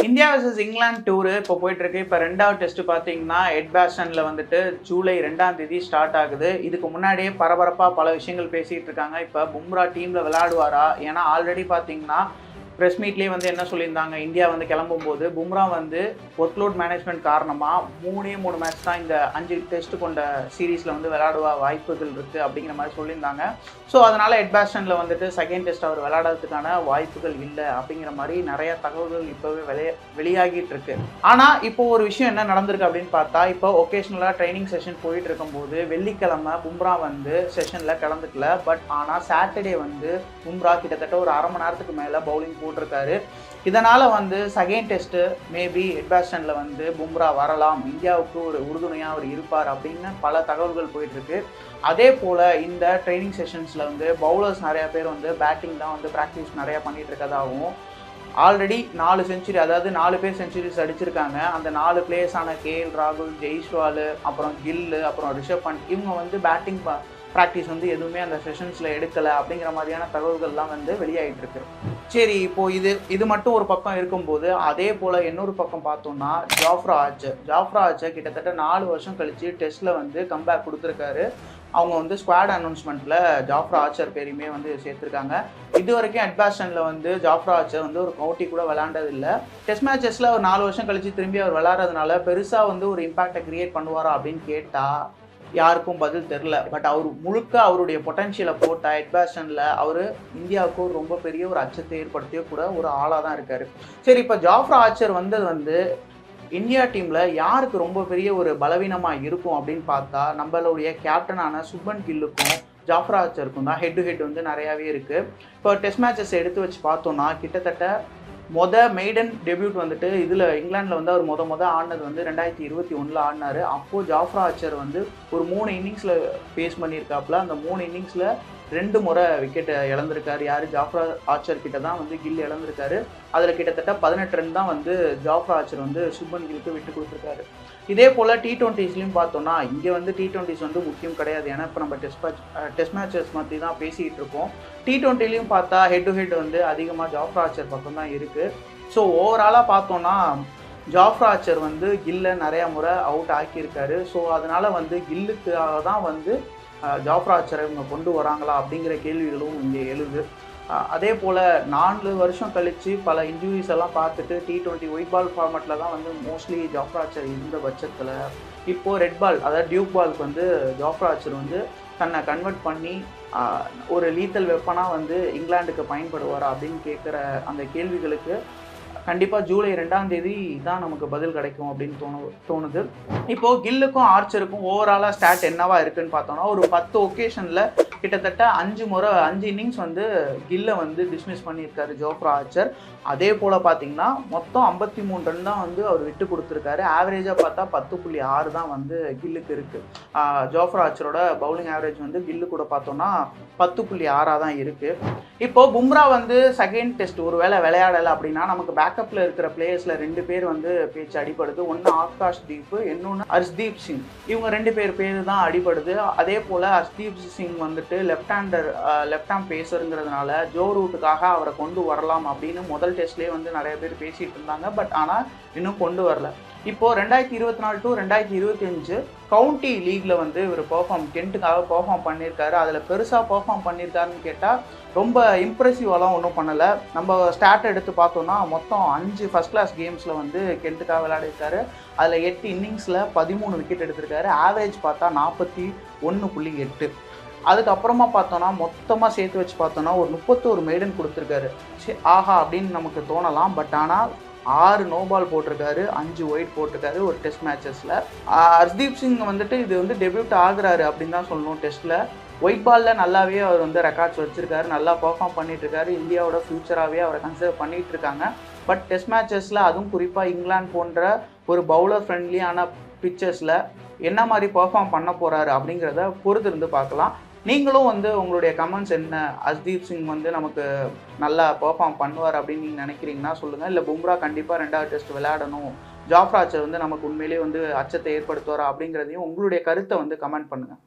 India versus England tour இப்போ போயிட்டு இருக்கு. இப்போ 2வது டெஸ்ட் பார்த்தீங்கன்னா எட்பாஸ்டன்ல வந்துட்டு ஜூலை 2ஆம் தேதி ஸ்டார்ட் ஆகுது. இதுக்கு முன்னாடியே பரபரப்பாக பல விஷயங்கள் பேசிட்டு இருக்காங்க. இப்போ பும்ரா டீம்ல விளையாடுவாரா? ஏன்னா ஆல்ரெடி பார்த்தீங்கன்னா ப்ரெஸ் மீட்லேயே வந்து என்ன சொல்லியிருந்தாங்க, இந்தியா வந்து கிளம்பும்போது பும்ரா வந்து ஒர்க்லோட் மேனேஜ்மெண்ட் காரணமாக 3 மேட்ச் தான் இந்த 5 டெஸ்ட் கொண்ட சீரீஸில் வந்து விளையாடுவா வாய்ப்புகள் இருக்குது அப்படிங்கிற மாதிரி சொல்லியிருந்தாங்க. ஸோ அதனால் எட்பாஸ்டனில் வந்துட்டு செகண்ட் டெஸ்ட் அவர் விளையாடுறதுக்கான வாய்ப்புகள் இல்லை அப்படிங்கிற மாதிரி நிறைய தகவல்கள் இப்போவே வெளியாகிட்டு இருக்கு. ஆனால் இப்போ ஒரு விஷயம் என்ன நடந்திருக்கு அப்படின்னு பார்த்தா, இப்போ ஒகேஷ்னலாக ட்ரைனிங் செஷன் போயிட்டு இருக்கும்போது வெள்ளிக்கிழமை பும்ரா வந்து செஷனில் கலந்துக்கல. பட் ஆனால் சாட்டர்டே வந்து பும்ரா கிட்டத்தட்ட ஒரு அரை மணி நேரத்துக்கு மேலே பவுலிங் போட்டிருக்காரு. இதனால் வந்து செகண்ட் டெஸ்ட்டு மேபி எட்பாஸ்டனில் வந்து பும்ரா வரலாம், இந்தியாவுக்கு ஒரு உறுதுணையாக அவர் இருப்பார் அப்படின்னு பல தகவல்கள் போயிட்டுருக்கு. அதே போல் இந்த ட்ரைனிங் செஷன்ஸில் வந்து பவுலர்ஸ் நிறையா பேர் வந்து பேட்டிங் தான் வந்து ப்ராக்டிஸ் நிறையா பண்ணிகிட்டு இருக்கதாகவும், ஆல்ரெடி 4 செஞ்சுரி, அதாவது 4 பேர் செஞ்சுரிஸ் அடிச்சிருக்காங்க. அந்த 4 பிளேயர்ஸான கேஎல் ராகுல், ஜெய்ஸ்வால், அப்புறம் கில்லு, அப்புறம் ரிஷப் பண்ட், இவங்க வந்து பேட்டிங் ப்ராக்டிஸ் வந்து எதுவுமே அந்த செஷன்ஸில் எடுக்கலை அப்படிங்கிற மாதிரியான தகவல்கள்லாம் வந்து வெளியாகிட்டு இருக்கு. சரி, இப்போது இது மட்டும் ஒரு பக்கம் இருக்கும்போது, அதே போல் இன்னொரு பக்கம் பார்த்தோம்னா ஜாஃப்ரா ஆர்ச்சர் கிட்டத்தட்ட 4 வருஷம் கழித்து டெஸ்ட்டில் வந்து கம்பேக் கொடுத்துருக்காரு. அவங்க வந்து ஸ்குவாட் அனௌன்ஸ்மெண்ட்டில் ஜாஃப்ரா ஆர்ச்சர் பேரையுமே வந்து சேர்த்துருக்காங்க. இது வரைக்கும் எட்பாஸ்டனில் வந்து ஜாஃப்ரா ஆர்ச்சர் வந்து ஒரு கவுண்டி கூட விளையாண்டதில்லை. டெஸ்ட் மேட்சஸில் ஒரு 4 வருஷம் கழித்து திரும்பி அவர் விளையாடுறதுனால பெருசாக வந்து ஒரு இம்பாக்டை கிரியேட் பண்ணுவாரா அப்படின்னு கேட்டால் யாருக்கும் பதில் தெரில. பட் அவர் முழுக்க அவருடைய பொட்டன்ஷியலை போட்டால் எட்பாஸ்டனில் அவர் இந்தியாவுக்கு ஒரு ரொம்ப பெரிய ஒரு அச்சத்தை ஏற்படுத்திய கூட ஒரு ஆளாக தான் இருக்கார். சரி, இப்போ ஜாஃப்ரா ஆர்ச்சர் வந்தது வந்து இந்தியா டீமில் யாருக்கு ரொம்ப பெரிய ஒரு பலவீனமாக இருக்கும் அப்படின்னு பார்த்தா, நம்மளுடைய கேப்டனான சுப்மன் கில்லுக்கும் ஜாஃப்ரா ஆர்ச்சருக்கும் தான் ஹெட் டு ஹெட் வந்து நிறையாவே இருக்குது. இப்போ டெஸ்ட் மேட்சஸ் எடுத்து வச்சு பார்த்தோன்னா கிட்டத்தட்ட மெய்டன் டெபியூட் வந்துட்டு இதில் இங்கிலாண்டில் வந்து அவர் ஆடினது வந்து 2021 ஆடினார். அப்போது ஜாஃப்ரா ஆர்ச்சர் வந்து ஒரு 3 இன்னிங்ஸில் ஃபேஸ் பண்ணியிருக்காப்புல. அந்த 3 இன்னிங்ஸில் 2 முறை விக்கெட்டை இழந்திருக்காரு. யார்? ஜாஃப்ரா ஆர்ச்சர் கிட்ட தான் வந்து கில் இழந்திருக்காரு. அதில் கிட்டத்தட்ட 18 ரன் தான் வந்து ஜாஃப்ரா ஆர்ச்சர் வந்து சுப்மன் கில்லுக்கு விட்டு கொடுத்துருக்காரு. இதே போல் T20ஸ்லையும் பார்த்தோன்னா இங்கே வந்து T20s வந்து முக்கியம் கிடையாது. ஏன்னா இப்போ நம்ம டெஸ்ட் மேட்சஸ் மாதிரி தான் பேசிகிட்டு இருக்கோம். T20லையும் பார்த்தா ஹெட் டு ஹெட் வந்து அதிகமாக ஜாஃப்ரா ஆர்ச்சர் பக்கம் தான் இருக்குது. ஸோ ஓவராலாக பார்த்தோன்னா ஜாஃப்ரா ஆர்ச்சர் வந்து கில்லை நிறையா முறை அவுட் ஆக்கியிருக்காரு. ஸோ அதனால் வந்து கில்லுக்காக தான் வந்து ஜாஃப்ரா ஆர்ச்சரை இவங்க கொண்டு வராங்களா அப்படிங்கிற கேள்விகளும் இங்கே எழுது. அதே போல் 4 வருஷம் கழித்து பல இன்ஜுரிஸ் எல்லாம் பார்த்துட்டு T20 ஒயிட் பால் ஃபார்மேட்டில் தான் வந்து மோஸ்ட்லி ஜாஃப்ரா ஆர்ச்சர் இருந்த பட்சத்தில் இப்போது ரெட் பால், அதாவது டியூக் பாலுக்கு வந்து ஜாஃப்ரா ஆர்ச்சர் வந்து தன்னை கன்வெர்ட் பண்ணி ஒரு லீத்தல் வெப்பனாக வந்து இங்கிலாந்துக்கு பயன்படுவாரா அப்படின்னு கேட்குற அந்த கேள்விகளுக்கு கண்டிப்பாக ஜூலை 2ஆம் தேதி தான் நமக்கு பதில் கிடைக்கும் அப்படின்னு தோணுது. இப்போது கில்லுக்கும் ஆர்ச்சருக்கும் ஓவராலாக ஸ்டாட் என்னவா இருக்குன்னு பார்த்தோன்னா, ஒரு 10 ஒகேஷனில் கிட்டத்தட்ட 5 இன்னிங்ஸ் வந்து கில்லை வந்து டிஸ்மிஸ் பண்ணியிருக்காரு ஜாஃப்ரா ஆர்ச்சர். அதே போல் பார்த்தீங்கன்னா மொத்தம் 53 ரன் தான் வந்து அவர் விட்டு கொடுத்துருக்காரு. ஆவரேஜாக பார்த்தா 10.6 தான் வந்து கில்லுக்கு இருக்குது. ஜாஃப்ரா ஆர்ச்சரோட பவுலிங் ஆவரேஜ் வந்து கில்லு கூட பார்த்தோன்னா 10.6 தான் இருக்குது. இப்போது பும்ரா வந்து செகண்ட் டெஸ்ட் ஒரு வேளை விளையாடலை அப்படின்னா நமக்கு பேக்கப்பில் இருக்கிற பிளேயர்ஸில் 2 பேர் வந்து பேச்சு அடிபடுது. ஒன்று ஆகாஷ் தீப், இன்னொன்று ஹர்ஷ்தீப் சிங். இவங்க 2 பேர் தான் அடிபடுது. அதே போல் ஹர்ஷ்தீப் சிங் வந்துட்டு லெஃப்ட் ஹேம் பேசருங்கிறதுனால ஜோ ரூட்டுக்காக அவரை கொண்டு வரலாம் அப்படின்னு முதல் டெஸ்ட்லேயே வந்து நிறைய பேர் பேசிகிட்டு இருந்தாங்க. பட் ஆனால் இன்னும் கொண்டு வரல. இப்போது 2024 to 2025 கவுண்டி லீக்ல வந்து இவர் கென்ட்டுக்காக பெர்ஃபார்ம் பண்ணியிருக்காரு. அதில் பெருசாக பெர்ஃபார்ம் பண்ணியிருக்காருன்னு கேட்டால் ரொம்ப இம்ப்ரெசிவாலாம் ஒன்றும் பண்ணலை. நம்ம ஸ்டாட் எடுத்து பார்த்தோன்னா மொத்தம் 5 ஃபஸ்ட் கிளாஸ் கேம்ஸில் வந்து கென்ட்டுக்காக விளையாடிருக்காரு. அதில் 8 இன்னிங்ஸில் 13 விக்கெட் எடுத்திருக்காரு. ஆவரேஜ் பார்த்தா 41.8. அதுக்கப்புறமா பார்த்தோன்னா மொத்தமாக சேர்த்து வச்சு பார்த்தோன்னா ஒரு 31 மெய்டன் கொடுத்துருக்காரு. ஆஹா அப்படின்னு நமக்கு தோணலாம். பட் ஆனால் 6 நோ பால் போட்டிருக்காரு, 5 ஒயிட் போட்டிருக்காரு ஒரு டெஸ்ட் மேட்சஸில். ஹர்ஷ்தீப் சிங் வந்துட்டு இது வந்து டெபியூட் ஆகுறாரு அப்படின்னு தான் சொல்லணும். டெஸ்ட்டில் ஒயிட் பாலில் நல்லாவே அவர் வந்து ரெக்கார்ட்ஸ் வச்சுருக்காரு, நல்லா பர்ஃபார்ம் பண்ணிகிட்ருக்காரு. இந்தியாவோட ஃப்யூச்சராகவே அவரை கன்சிடர் பண்ணிகிட்டு இருக்காங்க. பட் டெஸ்ட் மேட்சஸில் அதுவும் குறிப்பாக இங்கிலாந்து போன்ற ஒரு பவுலர் ஃப்ரெண்ட்லியான பிச்சர்ஸில் என்ன மாதிரி பர்ஃபார்ம் பண்ண போகிறாரு அப்படிங்கிறத பொறுத்து இருந்து பார்க்கலாம். நீங்களும் வந்து உங்களுடைய கமெண்ட்ஸ் என்ன, ஹர்ஷ்தீப் சிங் வந்து நமக்கு நல்லா பெர்ஃபார்ம் பண்ணுவார் அப்படின்னு நீங்கள் நினைக்கிறீங்கன்னா சொல்லுங்கள். இல்லை பும்ரா கண்டிப்பாக 2வது டெஸ்ட் விளையாடணும், ஜாஃப்ரா ஆர்ச்சர் வந்து நமக்கு உண்மையிலேயே வந்து அச்சத்தை ஏற்படுத்துவாரா அப்படிங்கிறதையும் உங்களுடைய கருத்தை வந்து கமெண்ட் பண்ணுங்கள்.